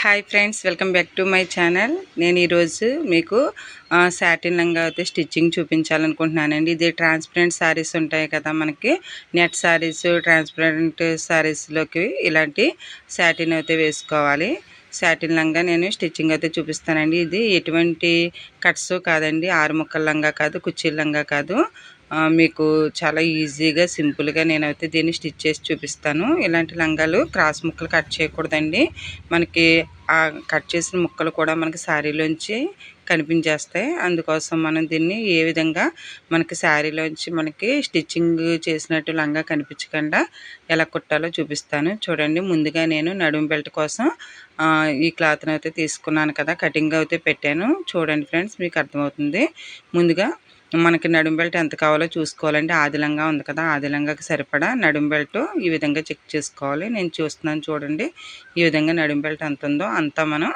Hi friends, welcome back to my channel. నేను ఈరోజు మీకు సాటిన్ లంగా అయితే స్టిచ్చింగ్ చూపించాలనుకుంటున్నానండి. ఇది ట్రాన్స్పరెంట్ శారీస్ ఉంటాయి కదా, మనకి నెట్ శారీస్, ట్రాన్స్పరెంట్ శారీస్లోకి ఇలాంటి సాటిన్ అయితే వేసుకోవాలి. సాటిన్ లంగా నేను స్టిచ్చింగ్ అయితే చూపిస్తానండి. ఇది ఎటువంటి కట్స్ కాదండి, ఆరు ముక్కల లంగా కాదు, కుర్చీల లంగా కాదు. మీకు చాలా ఈజీగా సింపుల్గా నేనైతే దీన్ని స్టిచ్ చేసి చూపిస్తాను. ఇలాంటి లంగాలు క్రాస్ ముక్కలు కట్ చేయకూడదండి. మనకి ఆ కట్ చేసిన ముక్కలు కూడా మనకి శారీలోంచి కనిపించేస్తాయి. అందుకోసం మనం దీన్ని ఏ విధంగా మనకి శారీలోంచి మనకి స్టిచ్చింగ్ చేసినట్టు లంగా కనిపించకుండా ఎలా కుట్టాలో చూపిస్తాను. చూడండి, ముందుగా నేను నడుము బెల్ట్ కోసం ఈ క్లాత్ని అయితే తీసుకున్నాను కదా, కటింగ్ అయితే పెట్టాను. చూడండి ఫ్రెండ్స్, మీకు అర్థమవుతుంది. ముందుగా మనకి నడుము బెల్ట్ ఎంత కావాలో చూసుకోవాలంటే ఆదిలంగా ఉంది కదా, ఆదిలంగాకి సరిపడా నడుము బెల్ట్ ఈ విధంగా చెక్ చేసుకోవాలి. నేను చూస్తున్నాను చూడండి, ఈ విధంగా నడుము బెల్ట్ ఎంత ఉందో అంతా మనం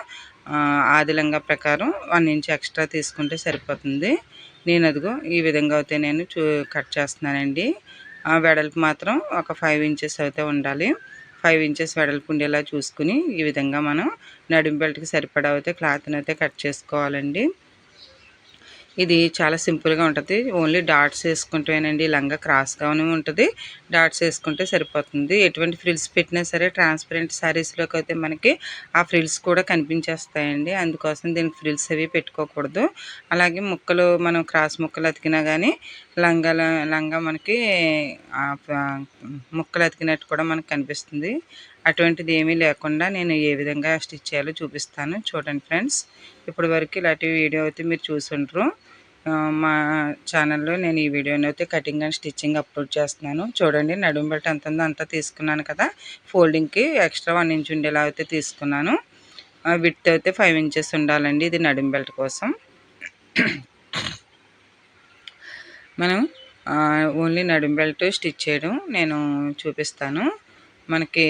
ఆదిలంగా ప్రకారం 1 ఇంచ్ ఎక్స్ట్రా తీసుకుంటే సరిపోతుంది. నేను అదిగో ఈ విధంగా అయితే నేను కట్ చేస్తున్నానండి. వెడల్పు మాత్రం ఒక 5 ఇంచెస్ అయితే ఉండాలి. 5 ఇంచెస్ వెడల్పు ఉండేలా చూసుకుని ఈ విధంగా మనం నడుము బెల్ట్కి సరిపడా అయితే క్లాత్ని అయితే కట్ చేసుకోవాలండి. ఇది చాలా సింపుల్గా ఉంటుంది. ఓన్లీ డాట్స్ వేసుకుంటేనండి లంగా క్రాస్గానే ఉంటుంది. డాట్స్ వేసుకుంటే సరిపోతుంది. ఎటువంటి ఫ్రిల్స్ పెట్టినా సరే ట్రాన్స్పరెంట్ శారీస్లోకి అయితే మనకి ఆ ఫ్రిల్స్ కూడా కనిపించేస్తాయండి. అందుకోసం దీనికి ఫ్రిల్స్ అవి పెట్టుకోకూడదు. అలాగే ముక్కలు మనం క్రాస్ ముక్కలు అతికినా కానీ లంగా మనకి ముక్కలు అతికినట్టు కూడా మనకు కనిపిస్తుంది. అటువంటిది ఏమీ లేకుండా నేను ఏ విధంగా స్టిచ్ చేయాలో చూపిస్తాను. చూడండి ఫ్రెండ్స్, ఇప్పటి వరకు ఇలాంటి వీడియో అయితే మీరు చూసుంటారు. మా ఛానల్లో నేను ఈ వీడియోని అయితే కటింగ్ అండ్ స్టిచ్చింగ్ అప్లోడ్ చేస్తున్నాను. చూడండి, నడుము బెల్ట్ ఎంత ఉందో అంతా తీసుకున్నాను కదా, ఫోల్డింగ్కి ఎక్స్ట్రా 1 ఇంచ్ ఉండేలా అయితే తీసుకున్నాను. విడ్త్ అయితే 5 ఇంచెస్ ఉండాలండి. ఇది నడుము బెల్ట్ కోసం. మనం ఓన్లీ నడుము బెల్ట్ స్టిచ్ చేయడం నేను చూపిస్తాను. మనకి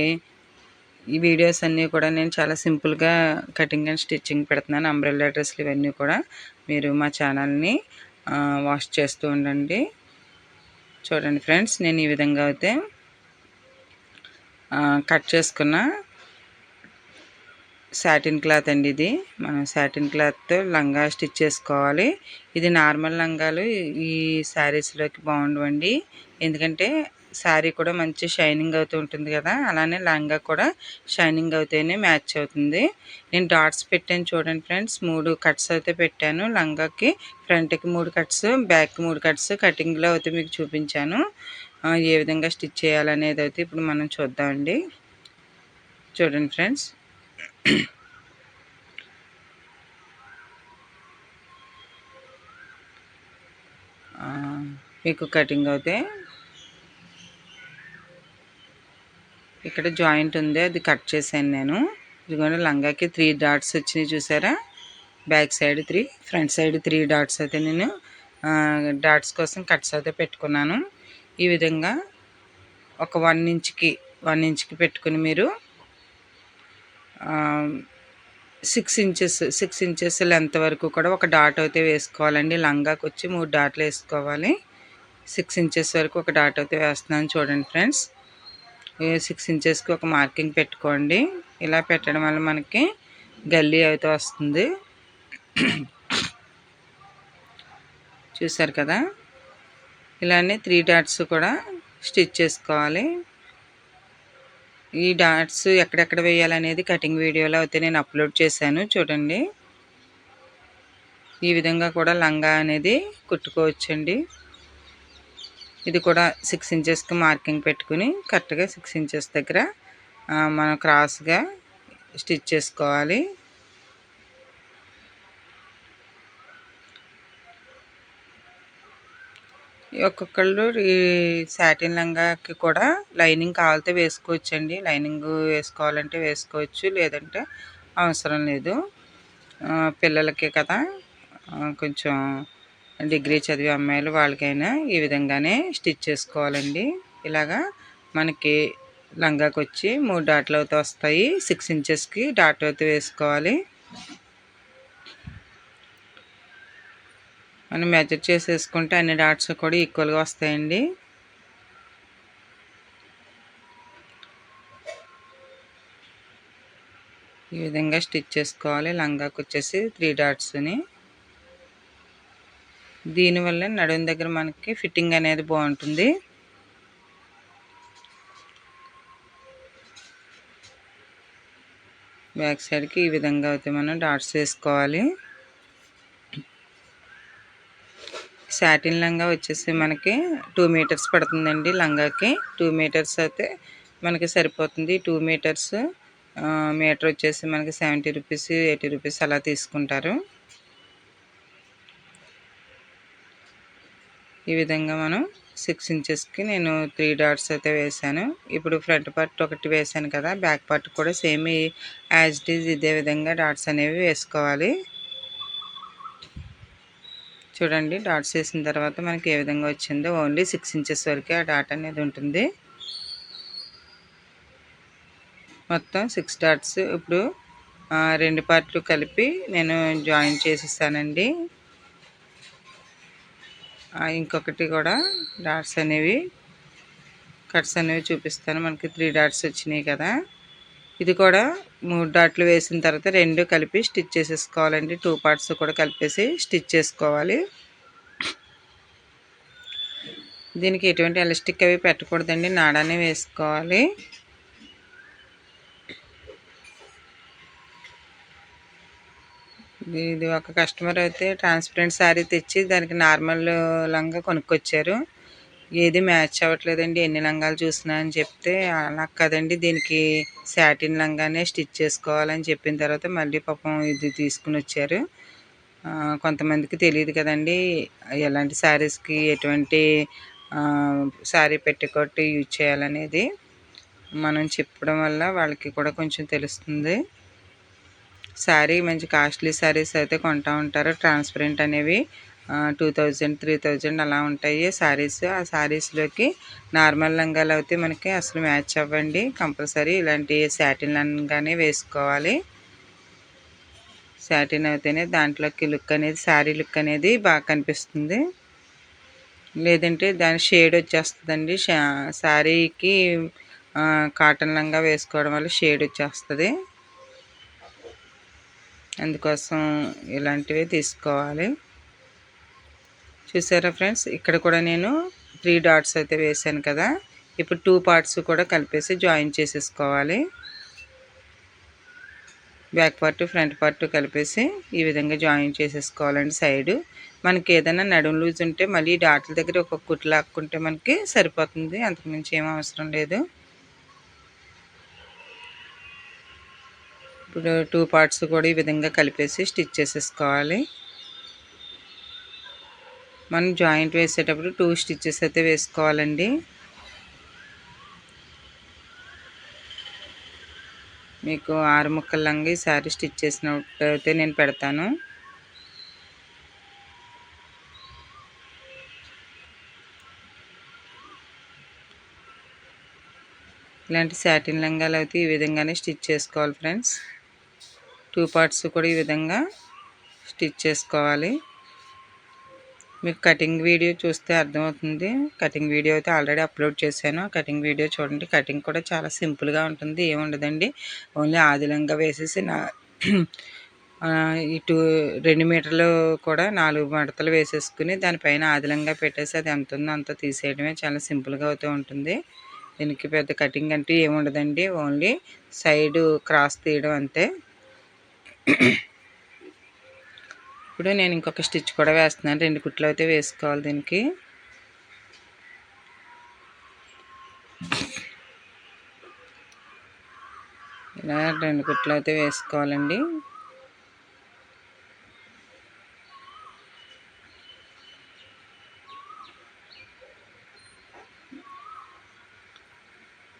ఈ వీడియోస్ అన్నీ కూడా నేను చాలా సింపుల్గా కటింగ్ అండ్ స్టిచ్చింగ్ పెడుతున్నాను. అంబ్రెల్లా డ్రెస్లు ఇవన్నీ కూడా మీరు మా ఛానల్ని వాచ్ చేస్తూ ఉండండి. చూడండి ఫ్రెండ్స్, నేను ఈ విధంగా అయితే కట్ చేసుకున్న సాటిన్ క్లాత్ అండి. ఇది మనం సాటిన్ క్లాత్తో లంగా స్టిచ్ చేసుకోవాలి. ఇది నార్మల్ లంగాలు ఈ శారీస్లోకి బాగుండవండి. ఎందుకంటే శారీ కూడా మంచి షైనింగ్ అవుతూ ఉంటుంది కదా, అలానే లంగా కూడా షైనింగ్ అవుతేనే మ్యాచ్ అవుతుంది. నేను డాట్స్ పెట్టాను చూడండి ఫ్రెండ్స్, 3 కట్స్ అయితే పెట్టాను లంగాకి. ఫ్రంట్కి 3 కట్స్, బ్యాక్కి 3 కట్స్ కటింగ్లో అయితే మీకు చూపించాను. ఏ విధంగా స్టిచ్ చేయాలనేది అయితే ఇప్పుడు మనం చూద్దామండి. చూడండి ఫ్రెండ్స్, మీకు కటింగ్ అయితే ఇక్కడ జాయింట్ ఉంది, అది కట్ చేశాను నేను. ఇదిగోండి, లంగాకి 3 డాట్స్ వచ్చినాయి చూసారా. Back side 3, front side 3 dots అయితే నేను డాట్స్ కోసం కట్స్ అయితే పెట్టుకున్నాను. ఈ విధంగా ఒక 1 ఇంచ్కి పెట్టుకుని మీరు 6 ఇంచెస్ లెంత్ వరకు కూడా ఒక డాట్ అయితే వేసుకోవాలండి. లంగాకి వచ్చి 3 డాట్లు వేసుకోవాలి. 6 ఇంచెస్ వరకు ఒక డాట్ అయితే వేస్తున్నాను. చూడండి ఫ్రెండ్స్, 6 ఇంచెస్కి ఒక మార్కింగ్ పెట్టుకోండి. ఇలా పెట్టడం వల్ల మనకి గల్లీ అయితే వస్తుంది. చూసారు కదా, ఇలానే 3 డాట్స్ కూడా స్టిచ్ చేసుకోవాలి. ఈ డాట్స్ ఎక్కడెక్కడ వేయాలనేది కటింగ్ వీడియోలో అయితే నేను అప్లోడ్ చేశాను. చూడండి, ఈ విధంగా కూడా లంగా అనేది కుట్టుకోవచ్చండి. ఇది కూడా 6 ఇంచెస్కి మార్కింగ్ పెట్టుకుని కరెక్ట్గా 6 ఇంచెస్ దగ్గర మనం క్రాస్గా స్టిచ్ చేసుకోవాలి. ఒక్కొక్కళ్ళు ఈ సాటిన్ లంగాకి కూడా లైనింగ్ కావాలితే వేసుకోవచ్చండి. లైనింగ్ వేసుకోవాలంటే వేసుకోవచ్చు, లేదంటే అవసరం లేదు. పిల్లలకే కదా, కొంచెం డిగ్రీ చదివే అమ్మాయిలు వాళ్ళకైనా ఈ విధంగానే స్టిచ్ చేసుకోవాలండి. ఇలాగా మనకి లంగాకి వచ్చి 3 డాట్లు అయితే వస్తాయి. 6 ఇంచెస్కి డాట్ అయితే వేసుకోవాలి. మనం మెజర్ చేసేసుకుంటే అన్ని డాట్స్ కూడా ఈక్వల్గా వస్తాయండి. ఈ విధంగా స్టిచ్ చేసుకోవాలి. లంగాకి వచ్చేసి 3 డాట్స్ని. దీనివల్ల నడుం దగ్గర మనకి ఫిట్టింగ్ అనేది బాగుంటుంది. బ్యాక్ సైడ్కి ఈ విధంగా అయితే మనం డాట్స్ వేసుకోవాలి. సాటిన్ లంగా వచ్చేసి మనకి 2 మీటర్స్ పడుతుందండి. లంగాకి 2 మీటర్స్ అయితే మనకి సరిపోతుంది. 2 మీటర్స్ మీటర్ వచ్చేసి మనకి 70 రూపీస్ 80 రూపీస్ అలా తీసుకుంటారు. ఈ విధంగా మనం 6 ఇంచెస్కి నేను 3 డాట్స్ అయితే వేసాను. ఇప్పుడు ఫ్రంట్ పార్ట్ ఒకటి వేసాను కదా, బ్యాక్ పార్ట్ కూడా సేమ్ యాజ్ ఇట్ ఈజ్ ఇదే విధంగా డాట్స్ అనేవి వేసుకోవాలి. చూడండి, డాట్స్ వేసిన తర్వాత మనకి ఏ విధంగా వచ్చిందో. ఓన్లీ 6 ఇంచెస్ వరకే ఆ డాట్ అనేది ఉంటుంది. మొత్తం 6 డాట్స్ ఇప్పుడు 2 పార్ట్లు కలిపి నేను జాయిన్ చేసేసానండి. ఇంకొకటి కూడా డాట్స్ అనేవి కట్స్ అనేవి చూపిస్తాను. మనకి 3 డాట్స్ వచ్చినాయి కదా, ఇది కూడా 3 డాట్లు వేసిన తర్వాత 2 కలిపి స్టిచ్ చేసేసుకోవాలండి. 2 పార్ట్స్ కూడా కలిపేసి స్టిచ్ చేసుకోవాలి. దీనికి ఎటువంటి ఎలాస్టిక్ అవి పెట్టకూడదండి, నాడానే వేసుకోవాలి. ఇది ఒక కస్టమర్ అయితే ట్రాన్స్పరెంట్ శారీ తెచ్చి దానికి నార్మల్ లంగా కొనుక్కొచ్చారు. ఏది మ్యాచ్ అవ్వట్లేదండి, ఎన్ని లంగాలు చూసినా అని చెప్తే, అలా కదండి దీనికి సాటిన్ లంగానే స్టిచ్ చేసుకోవాలని చెప్పిన తర్వాత మళ్ళీ పాపం ఇది తీసుకుని వచ్చారు. కొంతమందికి తెలియదు కదండి ఎలాంటి శారీస్కి ఎటువంటి శారీ పెట్టికొట్టి యూజ్ చేయాలనేది. మనం చెప్పడం వల్ల వాళ్ళకి కూడా కొంచెం తెలుస్తుంది. శారీ మంచి కాస్ట్లీ శారీస్ అయితే కొంటూ ఉంటారు. ట్రాన్స్పరెంట్ అనేవి 2000 3000 అలా ఉంటాయి శారీస్. ఆ శారీస్లోకి నార్మల్ లంగాలు అయితే మనకి అసలు మ్యాచ్ అవ్వండి. కంపల్సరీ ఇలాంటి సాటిన్ లంగానే వేసుకోవాలి. సాటిన్ అయితేనే దాంట్లోకి లుక్ అనేది, శారీ లుక్ అనేది బాగా కనిపిస్తుంది. లేదంటే దాని షేడ్ వచ్చేస్తుందండి. శారీకి కాటన్ లంగా వేసుకోవడం వల్ల షేడ్ వచ్చేస్తుంది. అందుకోసం ఇలాంటివి తీసుకోవాలి. చూసారా ఫ్రెండ్స్, ఇక్కడ కూడా నేను 3 డాట్స్ అయితే వేసాను కదా, ఇప్పుడు 2 పార్ట్స్ కూడా కలిపేసి జాయిన్ చేసేసుకోవాలి. బ్యాక్ పార్ట్ ఫ్రంట్ పార్ట్ కలిపేసి ఈ విధంగా జాయిన్ చేసేసుకోవాలండి. సైడు మనకి ఏదైనా నడుం లూజ్ ఉంటే మళ్ళీ డాట్ల దగ్గర ఒక కుట్టు లాక్కుంటే మనకి సరిపోతుంది, అంతకుమించి ఏం అవసరం లేదు. ఇప్పుడు 2 పార్ట్స్ కూడా ఈ విధంగా కలిపేసి స్టిచ్ చేసేసుకోవాలి. మనం జాయింట్ వేసేటప్పుడు 2 స్టిచ్చెస్ అయితే వేసుకోవాలండి. మీకు 6 ముక్కల లంగా ఈ శారీ స్టిచ్ చేసినట్టు అయితే నేను పెడతాను. ఇలాంటి సాటిన్ లంగాలు అయితే ఈ విధంగానే స్టిచ్ చేసుకోవాలి ఫ్రెండ్స్. 2 పార్ట్స్ కూడా ఈ విధంగా స్టిచ్ చేసుకోవాలి. మీకు కటింగ్ వీడియో చూస్తే అర్థమవుతుంది. కటింగ్ వీడియో అయితే ఆల్రెడీ అప్లోడ్ చేశాను. కటింగ్ వీడియో చూడండి. కటింగ్ కూడా చాలా సింపుల్గా ఉంటుంది, ఏముండదండి. ఓన్లీ ఆది లంగా వేసేసి ఇటు 2 మీటర్లు కూడా 4 మడతలు వేసేసుకుని దానిపైన ఆదిలంగా పెట్టేసి అది ఎంత ఉందో అంత తీసేయడమే. చాలా సింపుల్గా అయితే ఉంటుంది. దీనికి పెద్ద కటింగ్ అంటే ఏముండదండి, ఓన్లీ సైడు క్రాస్ తీయడం అంతే. ఇప్పుడు నేను ఇంకొక స్టిచ్ కూడా వేస్తున్నాను. 2 కుట్లు అయితే వేసుకోవాలి దీనికి. ఇలా 2 కుట్లు అయితే వేసుకోవాలండి.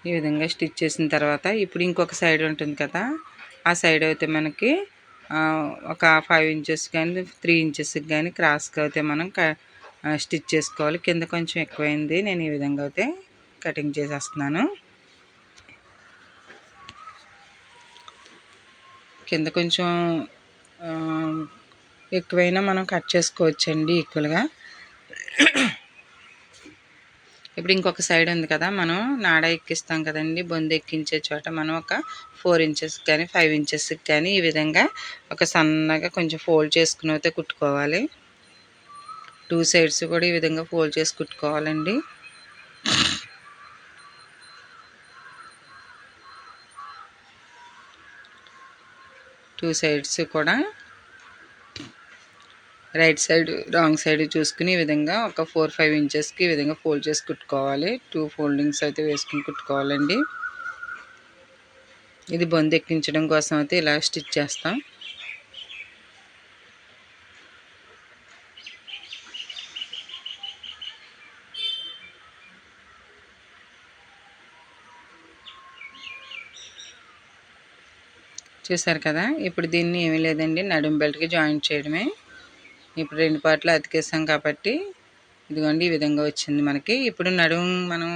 ఈ విధంగా స్టిచ్ చేసిన తర్వాత ఇప్పుడు ఇంకొక సైడ్ ఉంటుంది కదా, ఆ సైడ్ అయితే మనకి ఒక 5 ఇంచెస్ కానీ 3 ఇంచెస్కి కానీ క్రాస్గా అయితే మనం స్టిచ్ చేసుకోవాలి. కింద కొంచెం ఎక్కువైంది, నేను ఈ విధంగా అయితే కటింగ్ చేసేస్తున్నాను. కింద కొంచెం ఎక్కువైనా మనం కట్ చేసుకోవచ్చండి ఈక్వల్గా. ఇప్పుడు ఇంకొక సైడ్ ఉంది కదా, మనం నాడ ఎక్కిస్తాం కదండి, బొందు ఎక్కించే చోట మనం ఒక 4 ఇంచెస్ కానీ 5 ఇంచెస్కి కానీ ఈ విధంగా ఒక సన్నగా కొంచెం ఫోల్డ్ చేసుకుని అయితే కుట్టుకోవాలి. 2 సైడ్స్ కూడా ఈ విధంగా ఫోల్డ్ చేసి కుట్టుకోవాలండి. టూ సైడ్స్ కూడా రైట్ సైడ్ రాంగ్ సైడ్ చూసుకుని ఈ విధంగా ఒక 4-5 ఇంచెస్కి ఈ విధంగా ఫోల్డ్ చేసి కుట్టుకోవాలి. 2 ఫోల్డింగ్స్ అయితే వేసుకుని కుట్టుకోవాలండి. ఇది బొందు ఎక్కించడం కోసం అయితే ఇలా స్టిచ్ చేస్తాం. చూసారు కదా, ఇప్పుడు దీన్ని ఏమీ లేదండి, నడుం బెల్ట్కి జాయింట్ చేయడమే. ఇప్పుడు 2 పార్ట్లు అతికేసాం కాబట్టి ఇదిగోండి ఈ విధంగా వచ్చింది మనకి. ఇప్పుడు నడుం మనం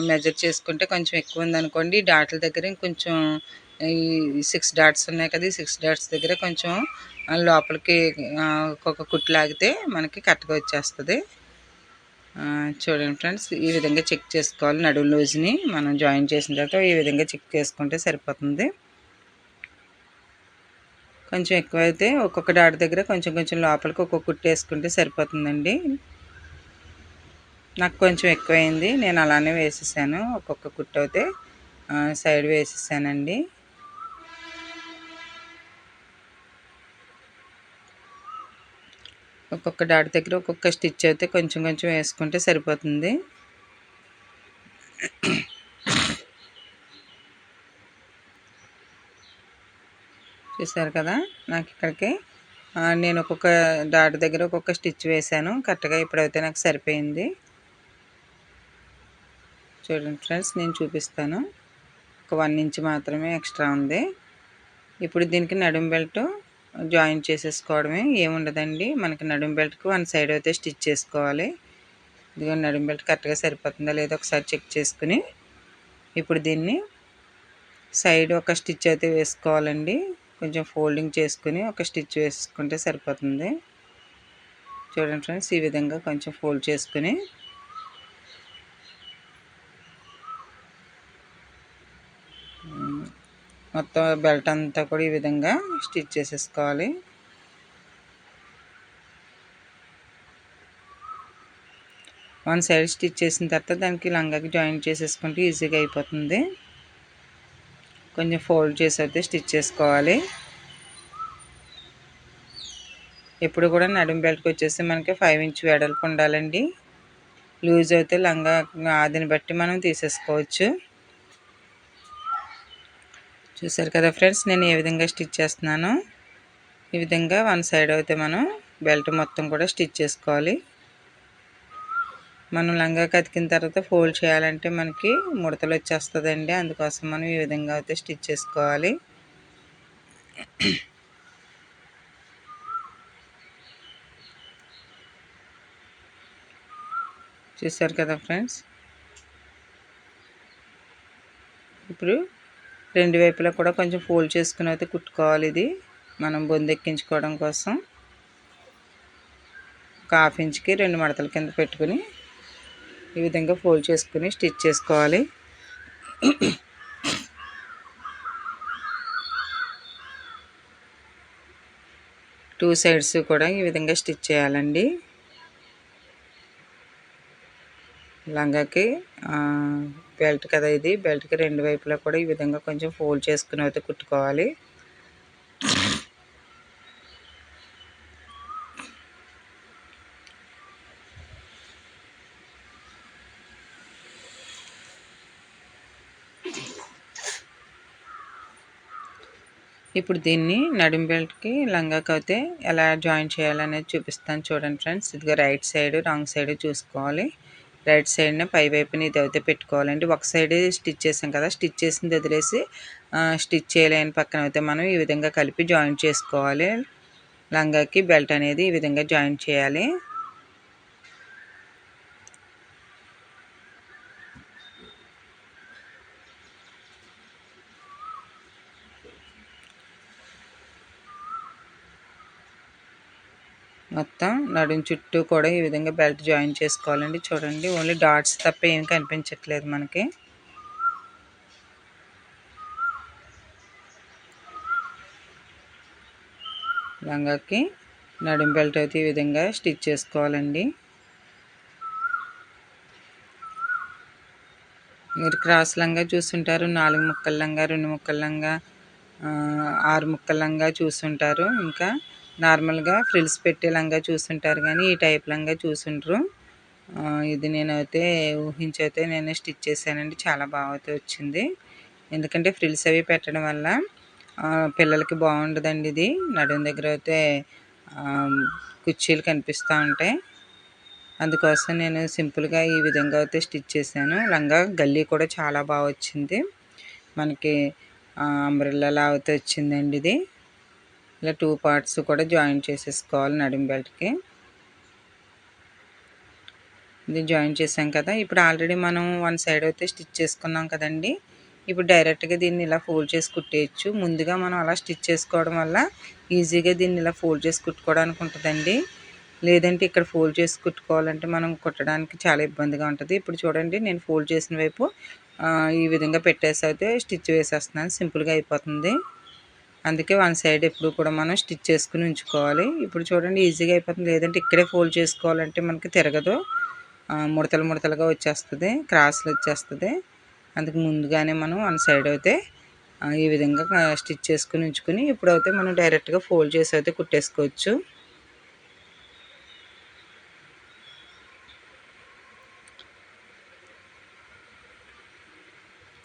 మెజర్ చేసుకుంటే కొంచెం ఎక్కువ ఉందనుకోండి, డాట్ల దగ్గర ఇంకొంచెం ఈ 6 డాట్స్ ఉన్నాయి కదా, ఈ 6 డాట్స్ దగ్గర కొంచెం లోపలికి ఒక కుట్టు లాగితే మనకి కరెక్ట్గా వచ్చేస్తుంది. చూడండి ఫ్రెండ్స్, ఈ విధంగా చెక్ చేసుకోవాలి. నడుం లూజ్ని మనం జాయిన్ చేసిన తర్వాత ఈ విధంగా చెక్ చేసుకుంటే సరిపోతుంది. కొంచెం ఎక్కువైతే ఒక్కొక్క డాట్ దగ్గర కొంచెం కొంచెం లోపలికి ఒక్కొక్క కుట్టు వేసుకుంటే సరిపోతుందండి. నాకు కొంచెం ఎక్కువైంది, నేను అలానే వేసేసాను. ఒక్కొక్క కుట్టు అయితే సైడ్ వేసేసానండి. ఒక్కొక్క డాట్ దగ్గర ఒక్కొక్క స్టిచ్ అయితే కొంచెం కొంచెం వేసుకుంటే సరిపోతుంది. చూసారు కదా, నాకు ఇక్కడికి నేను ఒక్కొక్క డాట్ దగ్గర ఒక్కొక్క స్టిచ్ వేసాను. కరెక్ట్గా ఇప్పుడైతే నాకు సరిపోయింది. చూడండి ఫ్రెండ్స్, నేను చూపిస్తాను. ఒక 1 ఇంచ్ మాత్రమే ఎక్స్ట్రా ఉంది. ఇప్పుడు దీనికి నడుం బెల్ట్ జాయిన్ చేసేసుకోవడమే, ఏముండదండి. మనకి నడుం బెల్ట్కి 1 సైడ్ అయితే స్టిచ్ చేసుకోవాలి. ఇదిగో నడుం బెల్ట్ కరెక్ట్గా సరిపోతుందా లేదో ఒకసారి చెక్ చేసుకుని ఇప్పుడు దీన్ని సైడ్ ఒక స్టిచ్ అయితే వేసుకోవాలండి. కొంచెం ఫోల్డింగ్ చేసుకుని ఒక స్టిచ్ వేసుకుంటే సరిపోతుంది. చూడండి ఫ్రెండ్స్, ఈ విధంగా కొంచెం ఫోల్డ్ చేసుకుని మొత్తం బెల్ట్ అంతా కూడా ఈ విధంగా స్టిచ్ చేసేసుకోవాలి. వన్ సైడ్ స్టిచ్ చేసిన తర్వాత దానికి లంగాకి జాయిన్ చేసేసుకుంటే ఈజీగా అయిపోతుంది. కొంచెం ఫోల్డ్ చేసి అయితే స్టిచ్ చేసుకోవాలి. ఎప్పుడు కూడా నడుం బెల్ట్కి వచ్చేసి మనకి 5 ఇంచ్ వెడల్పు ఉండాలండి. లూజ్ అయితే లంగా ఆదిని బట్టి మనం తీసేసుకోవచ్చు. చూసారు కదా ఫ్రెండ్స్, నేను ఏ విధంగా స్టిచ్ చేస్తున్నానో. ఈ విధంగా 1 సైడ్ అయితే మనం బెల్ట్ మొత్తం కూడా స్టిచ్ చేసుకోవాలి. మనం లంగాకి అతికిన తర్వాత ఫోల్డ్ చేయాలంటే మనకి ముడతలు వచ్చేస్తుందండి. అందుకోసం మనం ఈ విధంగా అయితే స్టిచ్ చేసుకోవాలి. చూసారు కదా ఫ్రెండ్స్, ఇప్పుడు 2 వైపులా కూడా కొంచెం ఫోల్డ్ చేసుకుని అయితే కుట్టుకోవాలి. ఇది మనం బొందెక్కించుకోవడం కోసం ఒక 1/2 ఇంచ్కి 2 మడతల కింద పెట్టుకుని ఈ విధంగా ఫోల్డ్ చేసుకుని స్టిచ్ చేసుకోవాలి. టూ సైడ్స్ కూడా ఈ విధంగా స్టిచ్ చేయాలండి. లంగాకి బెల్ట్ కదా, ఇది బెల్ట్కి 2 వైపులా కూడా ఈ విధంగా కొంచెం ఫోల్డ్ చేసుకుని అయితే కుట్టుకోవాలి. ఇప్పుడు దీన్ని నడుం బెల్ట్కి లంగాకి అయితే ఎలా జాయిన్ చేయాలనేది చూపిస్తాను. చూడండి ఫ్రెండ్స్, ఇదిగో రైట్ సైడ్ రాంగ్ సైడ్ చూసుకోవాలి. రైట్ సైడ్నే పై వైపుని ఇది అయితే పెట్టుకోవాలండి. ఒక సైడ్ స్టిచ్ చేసాం కదా, స్టిచ్ చేసింది వదిలేసి స్టిచ్ చేయలేని పక్కన అయితే మనం ఈ విధంగా కలిపి జాయిన్ చేసుకోవాలి. లంగాకి బెల్ట్ అనేది ఈ విధంగా జాయిన్ చేయాలి. మొత్తం నడుం చుట్టూ కూడా ఈ విధంగా బెల్ట్ జాయిన్ చేసుకోవాలండి. చూడండి ఓన్లీ డాట్స్ తప్ప ఏం కనిపించట్లేదు మనకి. లంగాకి నడుం బెల్ట్ అయితే ఈ విధంగా స్టిచ్ చేసుకోవాలండి. మీరు క్రాస్ లంగా చూస్తుంటారు, 4 ముక్కల లంగా, 2 ముక్కల లంగా, 6 ముక్కల లంగా చూస్తుంటారు. ఇంకా నార్మల్గా ఫ్రిల్స్ పెట్టే లంగా చూస్తుంటారు, కానీ ఈ టైప్ లంగా చూసుండ్రు. ఇది నేనైతే ఊహించైతే నేను స్టిచ్ చేశానండి. చాలా బాగా అయితే వచ్చింది. ఎందుకంటే ఫ్రిల్స్ అవి పెట్టడం వల్ల పిల్లలకి బాగుండదండి. ఇది నడుం దగ్గర అయితే కుర్చీలు కనిపిస్తూ ఉంటాయి. అందుకోసం నేను సింపుల్గా ఈ విధంగా అయితే స్టిచ్ చేశాను. లంగా గల్లీ కూడా చాలా బాగా వచ్చింది. మనకి అంబ్రెల్లాలా అయితే వచ్చిందండి. ఇది ఇలా 2 పార్ట్స్ కూడా జాయిన్ చేసేసుకోవాలి నడుం బెల్ట్కి. ఇది జాయిన్ చేసాం కదా. ఇప్పుడు ఆల్రెడీ మనం 1 సైడ్ అయితే స్టిచ్ చేసుకున్నాం కదండి. ఇప్పుడు డైరెక్ట్గా దీన్ని ఇలా ఫోల్డ్ చేసి కుట్టేయచ్చు. ముందుగా మనం అలా స్టిచ్ చేసుకోవడం వల్ల ఈజీగా దీన్ని ఇలా ఫోల్డ్ చేసి కుట్టుకోవడానికి ఉంటుందండి. లేదంటే ఇక్కడ ఫోల్డ్ చేసి కుట్టుకోవాలంటే మనం కుట్టడానికి చాలా ఇబ్బందిగా ఉంటుంది. ఇప్పుడు చూడండి నేను ఫోల్డ్ చేసిన వైపు ఈ విధంగా పెట్టేసి అయితే స్టిచ్ వేసేస్తున్నాను. సింపుల్గా అయిపోతుంది. అందుకే 1 సైడ్ ఎప్పుడు కూడా మనం స్టిచ్ చేసుకుని ఉంచుకోవాలి. ఇప్పుడు చూడండి ఈజీగా అయిపోతుంది. లేదంటే ఇక్కడే ఫోల్డ్ చేసుకోవాలంటే మనకి తిరగదు, ముడతలు ముడతలుగా వచ్చేస్తుంది, క్రాస్లు వచ్చేస్తుంది. అందుకు ముందుగానే మనం 1 సైడ్ అయితే ఈ విధంగా స్టిచ్ చేసుకుని ఉంచుకుని ఇప్పుడైతే మనం డైరెక్ట్గా ఫోల్డ్ చేసి అయితే కుట్టేసుకోవచ్చు.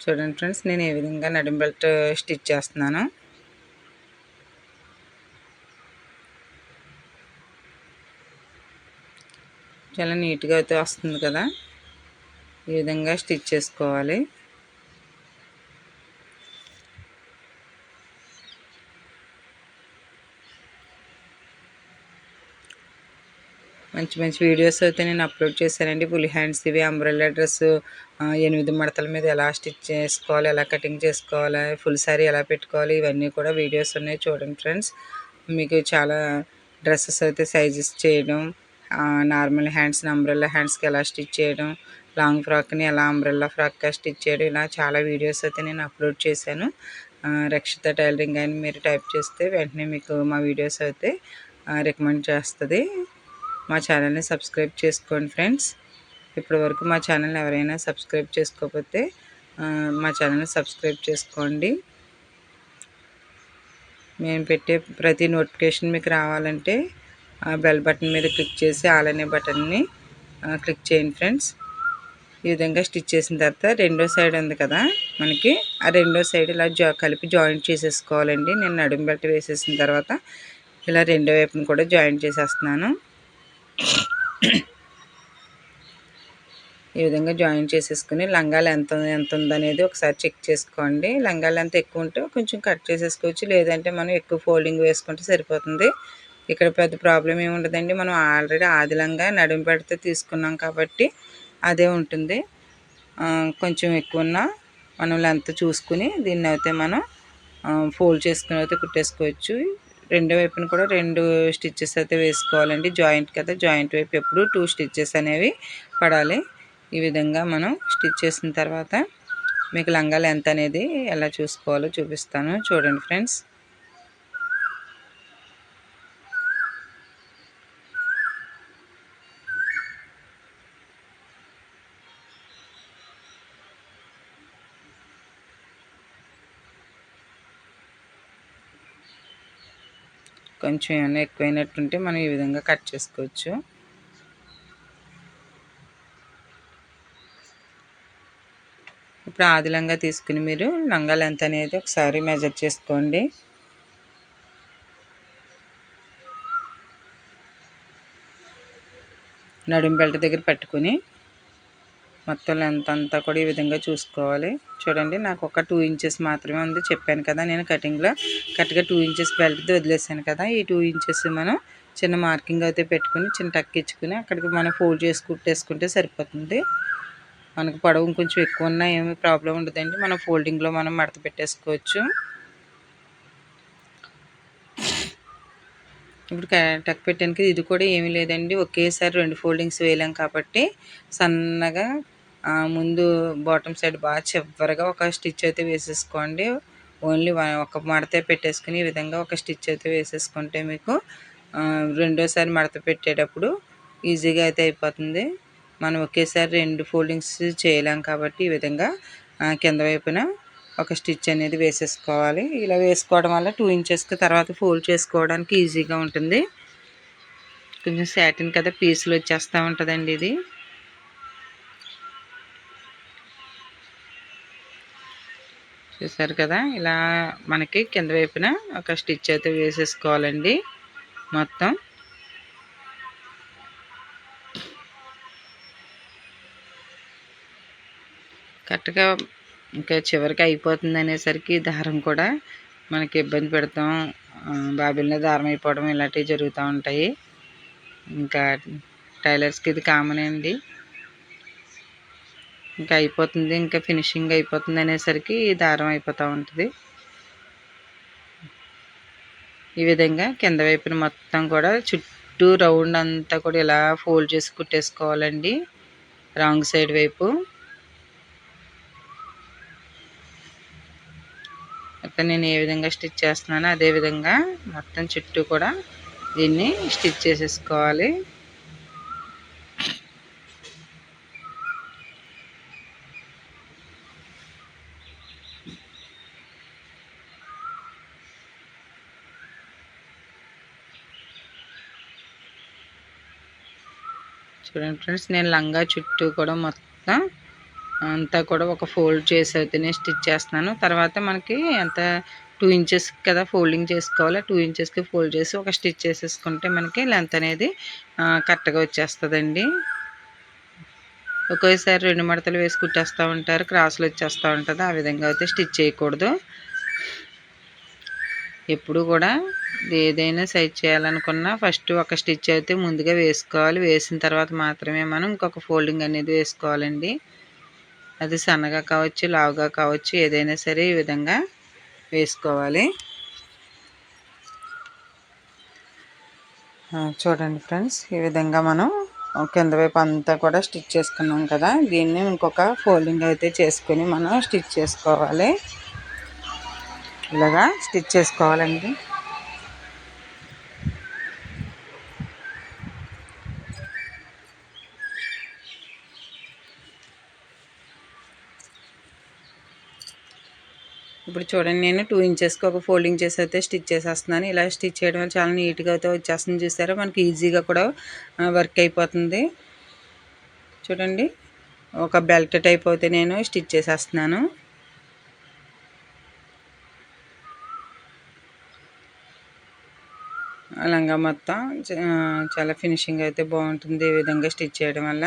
చూడండి ఫ్రెండ్స్, నేను ఏ విధంగా నడుం బెల్ట్ స్టిచ్ చేస్తున్నాను. చాలా నీట్గా అయితే వస్తుంది కదా. ఈ విధంగా స్టిచ్ చేసుకోవాలి. మంచి మంచి వీడియోస్ అయితే నేను అప్లోడ్ చేశానండి. ఫుల్ హ్యాండ్స్ ఇవి, అంబ్రెల్లా డ్రెస్ 8 మడతల మీద ఎలా స్టిచ్ చేసుకోవాలి, ఎలా కటింగ్ చేసుకోవాలి, ఫుల్ శారీ ఎలా పెట్టుకోవాలి, ఇవన్నీ కూడా వీడియోస్ ఉన్నాయి. చూడండి ఫ్రెండ్స్, మీకు చాలా డ్రెస్సెస్ అయితే సైజెస్ చేయడం, నార్మల్ హ్యాండ్స్ని అంబ్రెల్లా హ్యాండ్స్కి ఎలా స్టిచ్ చేయడం, లాంగ్ ఫ్రాక్ని ఎలా అంబ్రెల్లా ఫ్రాక్గా స్టిచ్ చేయడం, ఇలా చాలా వీడియోస్ అయితే నేను అప్లోడ్ చేశాను. రక్షిత టైలరింగ్ అని మీరు టైప్ చేస్తే వెంటనే మీకు మా వీడియోస్ అయితే రికమెండ్ చేస్తుంది. మా ఛానల్ని సబ్స్క్రైబ్ చేసుకోండి ఫ్రెండ్స్. ఇప్పటివరకు మా ఛానల్ని ఎవరైనా సబ్స్క్రైబ్ చేసుకోకపోతే మా ఛానల్ని సబ్స్క్రైబ్ చేసుకోండి. మేము పెట్టే ప్రతి నోటిఫికేషన్ మీకు రావాలంటే బెల్ బటన్ మీద క్లిక్ చేసి ఆల్ అనే బటన్ని క్లిక్ చేయండి ఫ్రెండ్స్. ఈ విధంగా స్టిచ్ చేసిన తర్వాత రెండో సైడ్ ఉంది కదా మనకి, ఆ రెండో సైడ్ ఇలా కలిపి జాయింట్ చేసేసుకోవాలండి. నేను నడుం బెల్ట్ వేసేసిన తర్వాత ఇలా రెండో వైపును కూడా జాయింట్ చేసేస్తున్నాను. ఈ విధంగా జాయిన్ చేసేసుకుని లంగాలు ఎంత ఉందనేది ఒకసారి చెక్ చేసుకోండి. లంగాలు ఎంత ఎక్కువ ఉంటే కొంచెం కట్ చేసేసుకోవచ్చు, లేదంటే మనం ఎక్కువ ఫోల్డింగ్ వేసుకుంటే సరిపోతుంది. ఇక్కడ పెద్ద ప్రాబ్లం ఏమి ఉండదండి. మనం ఆల్రెడీ ఆది లంగా నడుము పెడితే తీసుకున్నాం కాబట్టి అదే ఉంటుంది. కొంచెం ఎక్కువ ఉన్నా మనం లెంత్ చూసుకుని దీన్ని అయితే మనం ఫోల్డ్ చేసుకుని అయితే కుట్టేసుకోవచ్చు. రెండో వైపున కూడా 2 స్టిచ్చెస్ అయితే వేసుకోవాలండి. జాయింట్ కదా, జాయింట్ వైపు ఎప్పుడు 2 స్టిచ్చెస్ అనేవి పడాలి. ఈ విధంగా మనం స్టిచ్ చేసిన తర్వాత మీకు లంగా లెంత్ అనేది ఎలా చూసుకోవాలో చూపిస్తాను. చూడండి ఫ్రెండ్స్, కొంచెం ఏమైనా ఎక్కువైనట్టుంటే మనం ఈ విధంగా కట్ చేసుకోవచ్చు. ఇప్పుడు ఆది లంగా తీసుకుని మీరు లంగా లెంత్ అనేది ఒకసారి మెజర్ చేసుకోండి. నడుం బెల్ట్ దగ్గర పెట్టుకుని మొత్తం లెంత్ అంతా కూడా ఈ విధంగా చూసుకోవాలి. చూడండి, నాకు ఒక 2 ఇంచెస్ మాత్రమే ఉంది. చెప్పాను కదా నేను కటింగ్లో కరెక్ట్గా 2 ఇంచెస్ బెల్ట్తో వదిలేసాను కదా. ఈ 2 ఇంచెస్ మనం చిన్న మార్కింగ్ అయితే పెట్టుకుని చిన్న టక్ ఇచ్చుకుని అక్కడికి మనం ఫోల్డ్ చేసి కుట్టేసుకుంటే సరిపోతుంది. మనకు పొడవు కొంచెం ఎక్కువ ఉన్నా ఏమీ ప్రాబ్లం ఉండదండి. మనం ఫోల్డింగ్లో మనం మడత పెట్టేసుకోవచ్చు. ఇప్పుడు టక్ పెట్టానికి ఇది కూడా ఏమీ లేదండి, ఒకేసారి 2 ఫోల్డింగ్స్ వేయలేం కాబట్టి సన్నగా ముందు బాటమ్ సైడ్ బాగా చివరగా ఒక స్టిచ్ అయితే వేసేసుకోండి. ఓన్లీ ఒక మడతే పెట్టేసుకుని ఈ విధంగా ఒక స్టిచ్ అయితే వేసేసుకుంటే మీకు రెండోసారి మడత పెట్టేటప్పుడు ఈజీగా అయితే అయిపోతుంది. మనం ఒకేసారి 2 ఫోల్డింగ్స్ చేయలేం కాబట్టి ఈ విధంగా కింద వైపున ఒక స్టిచ్ అనేది వేసేసుకోవాలి. ఇలా వేసుకోవడం వల్ల 2 ఇంచెస్కి తర్వాత ఫోల్డ్ చేసుకోవడానికి ఈజీగా ఉంటుంది. కొంచెం సాటిన్ కదా, పీసులు వచ్చేస్తూ ఉంటుందండి ఇది. చూసారు కదా, ఇలా మనకి కింద వైపున ఒక స్టిచ్ అయితే వేసేసుకోవాలండి మొత్తం. కరెక్ట్గా ఇంకా చివరికి అయిపోతుంది అనేసరికి దారం కూడా మనకి ఇబ్బంది పెడతాం, బాబిల్లో దారం అయిపోవడం ఇలాంటివి జరుగుతూ ఉంటాయి. ఇంకా టైలర్స్కి ఇది కామన్ అండి. ఇంకా అయిపోతుంది, ఇంకా ఫినిషింగ్ అయిపోతుంది అనేసరికి దారం అయిపోతూ ఉంటుంది. ఈ విధంగా కింద వైపున మొత్తం కూడా చుట్టూ రౌండ్ అంతా కూడా ఇలా ఫోల్డ్ చేసి కుట్టేసుకోవాలండి రాంగ్ సైడ్ వైపు. ఇక్కడ నేను ఏ విధంగా స్టిచ్ చేస్తున్నానో అదే విధంగా మొత్తం చుట్టూ కూడా దీన్ని స్టిచ్ చేసేసుకోవాలి. చూడండి ఫ్రెండ్స్, నేను లంగా చుట్టూ కూడా మొత్తం అంతా కూడా ఒక ఫోల్డ్ చేసి అయితేనే స్టిచ్ చేస్తున్నాను. తర్వాత మనకి ఎంత 2 ఇంచెస్ కదా ఫోల్డింగ్ చేసుకోవాలి, 2 ఇంచెస్కి ఫోల్డ్ చేసి ఒక స్టిచ్ చేసేసుకుంటే మనకి లెంత్ అనేది కరెక్ట్గా వచ్చేస్తుందండి. ఒకేసారి 2 మడతలు వేసి కుట్టేస్తూ ఉంటారు, క్రాసులు వచ్చేస్తూ ఉంటుంది. ఆ విధంగా అయితే స్టిచ్ చేయకూడదు. ఎప్పుడు కూడా ఏదైనా సైజ్ చేయాలనుకున్నా ఫస్ట్ ఒక స్టిచ్ అయితే ముందుగా వేసుకోవాలి. వేసిన తర్వాత మాత్రమే మనం ఇంకొక ఫోల్డింగ్ అనేది వేసుకోవాలండి. అది సన్నగా కావచ్చు, లావుగా కావచ్చు, ఏదైనా సరే ఈ విధంగా వేసుకోవాలి. చూడండి ఫ్రెండ్స్, ఈ విధంగా మనం కింద వైపు అంతా కూడా స్టిచ్ చేసుకున్నాం కదా, దీన్ని ఇంకొక ఫోల్డింగ్ అయితే చేసుకొని మనం స్టిచ్ చేసుకోవాలి. ఇలాగా స్టిచ్ చేసుకోవాలండి. ఇప్పుడు చూడండి, నేను 2 ఇంచెస్కి ఒక ఫోల్డింగ్ చేసి అయితే స్టిచ్ చేసేస్తున్నాను. ఇలా స్టిచ్ చేయడం వల్ల చాలా నీట్గా అయితే వచ్చేస్తుంది. చూసారా, మనకి ఈజీగా కూడా వర్క్ అయిపోతుంది. చూడండి, ఒక బెల్ట్ టైప్ అయితే నేను స్టిచ్ చేసేస్తున్నాను. లంగా మొత్తం చాలా ఫినిషింగ్ అయితే బాగుంటుంది ఈ విధంగా స్టిచ్ చేయడం వల్ల.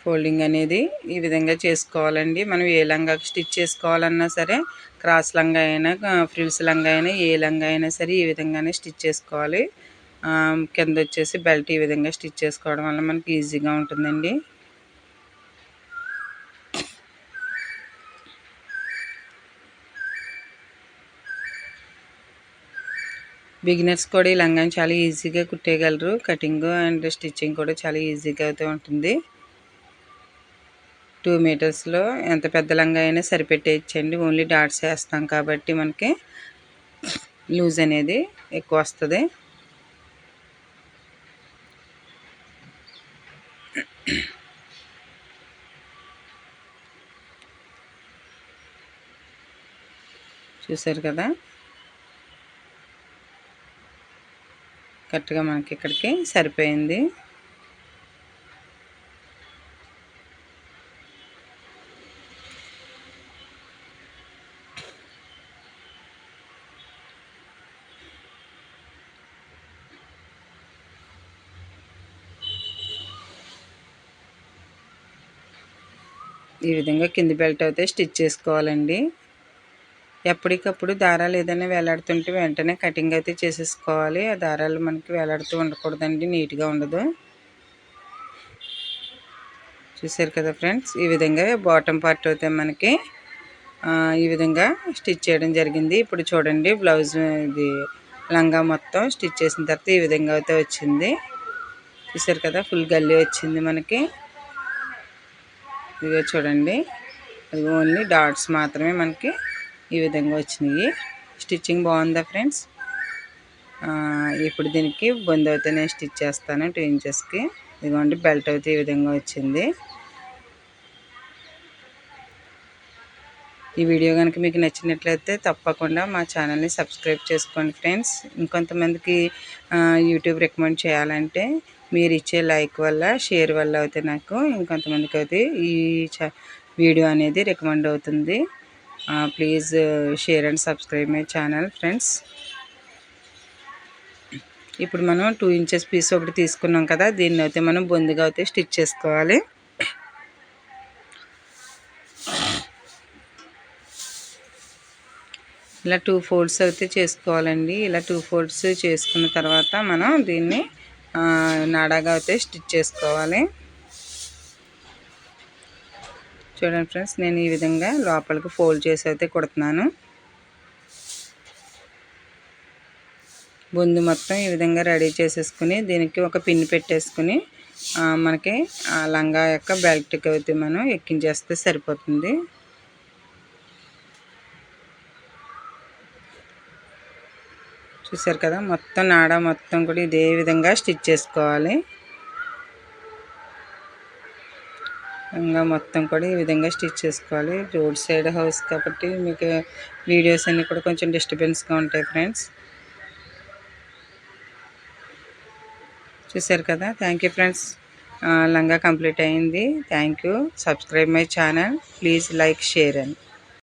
ఫోల్డింగ్ అనేది ఈ విధంగా చేసుకోవాలండి. మనం ఏ లంగాకి స్టిచ్ చేసుకోవాలన్నా సరే, క్రాస్ లంగా అయినా ఫ్రిల్స్ లంగా అయినా ఏ లంగా అయినా సరే ఈ విధంగానే స్టిచ్ చేసుకోవాలి. కింద వచ్చేసి బెల్ట్ ఈ విధంగా స్టిచ్ చేసుకోవడం వల్ల మనకి ఈజీగా ఉంటుందండి. బిగినర్స్ కూడా ఈ లంగాని చాలా ఈజీగా కుట్టేయగలరు. కటింగ్ అండ్ స్టిచ్చింగ్ కూడా చాలా ఈజీగా అయితే ఉంటుంది. 2 మీటర్స్లో ఎంత పెద్ద లంగా అయినా సరిపెట్టేయచ్చండి. ఓన్లీ డాట్స్ వేస్తాం కాబట్టి మనకి లూజ్ అనేది ఎక్కువ వస్తుంది. చూసారు కదా, కరెక్ట్గా మనకి ఇక్కడికి సరిపోయింది. ఈ విధంగా కింది బెల్ట్ అయితే స్టిచ్ చేసుకోవాలండి. ఎప్పటికప్పుడు దారాలు ఏదైనా వేలాడుతుంటే వెంటనే కటింగ్ అయితే చేసేసుకోవాలి. ఆ దారాలు మనకి వేలాడుతూ ఉండకూడదండి, నీట్గా ఉండదు. చూసారు కదా ఫ్రెండ్స్, ఈ విధంగా బాటమ్ పార్ట్ అయితే మనకి ఈ విధంగా స్టిచ్ చేయడం జరిగింది. ఇప్పుడు చూడండి బ్లౌజ్ ఇది లంగా మొత్తం స్టిచ్ చేసిన తర్వాత ఈ విధంగా అయితే వచ్చింది. చూసారు కదా, ఫుల్ గల్లీ వచ్చింది మనకి. ఇదిగో చూడండి, అది ఓన్లీ డాట్స్ మాత్రమే మనకి ఈ విధంగా వచ్చినాయి. స్టిచ్చింగ్ బాగుందా ఫ్రెండ్స్? ఇప్పుడు దీనికి బొందు అయితే నేను స్టిచ్ చేస్తాను 2 ఇంచెస్కి. ఇదిగోండి బెల్ట్ అయితే ఈ విధంగా వచ్చింది. ఈ వీడియో కనుక మీకు నచ్చినట్లయితే తప్పకుండా మా ఛానల్ని సబ్స్క్రైబ్ చేసుకోండి ఫ్రెండ్స్. ఇంకొంతమందికి యూట్యూబ్ రికమెండ్ చేయాలంటే మీరు ఇచ్చే లైక్ వల్ల, షేర్ వల్ల అయితే నాకు ఇంకొంతమందికి అయితే ఈ వీడియో అనేది రికమెండ్ అవుతుంది. Please share and subscribe my channel friends. ఇప్పుడు మనం 2 ఇంచెస్ పీస్ ఒకటి తీసుకున్నాం కదా, దీన్ని అయితే మనం బొందుగా అయితే స్టిచ్ చేసుకోవాలి. ఇలా 2 ఫోల్డ్స్ అయితే చేసుకోవాలండి. ఇలా 2 ఫోల్డ్స్ చేసుకున్న తర్వాత మనం దీన్ని నాడాగా అయితే స్టిచ్ చేసుకోవాలి. చూడండి ఫ్రెండ్స్, నేను ఈ విధంగా లోపలికి ఫోల్డ్ చేసి అయితే కుడుతున్నాను. బొందు మొత్తం ఈ విధంగా రెడీ చేసేసుకుని దీనికి ఒక పిన్ పెట్టేసుకుని మనకి లంగా యొక్క బెల్ట్కి అయితే మనం ఎక్కించేస్తే సరిపోతుంది. చూసారు కదా, మొత్తం నాడా మొత్తం కూడా ఇదే విధంగా స్టిచ్ చేసుకోవాలి. ఇంకా మొత్తం కూడా ఈ విధంగా స్టిచ్ చేసుకోవాలి. రోడ్ సైడ్ హౌస్ కాబట్టి మీకు వీడియోస్ అన్నీ కూడా కొంచెం డిస్టర్బెన్స్గా ఉంటాయి ఫ్రెండ్స్. చూసారు కదా, థ్యాంక్ యూ ఫ్రెండ్స్. లంగా కంప్లీట్ అయింది. Thank you. Subscribe my channel. Please like, share and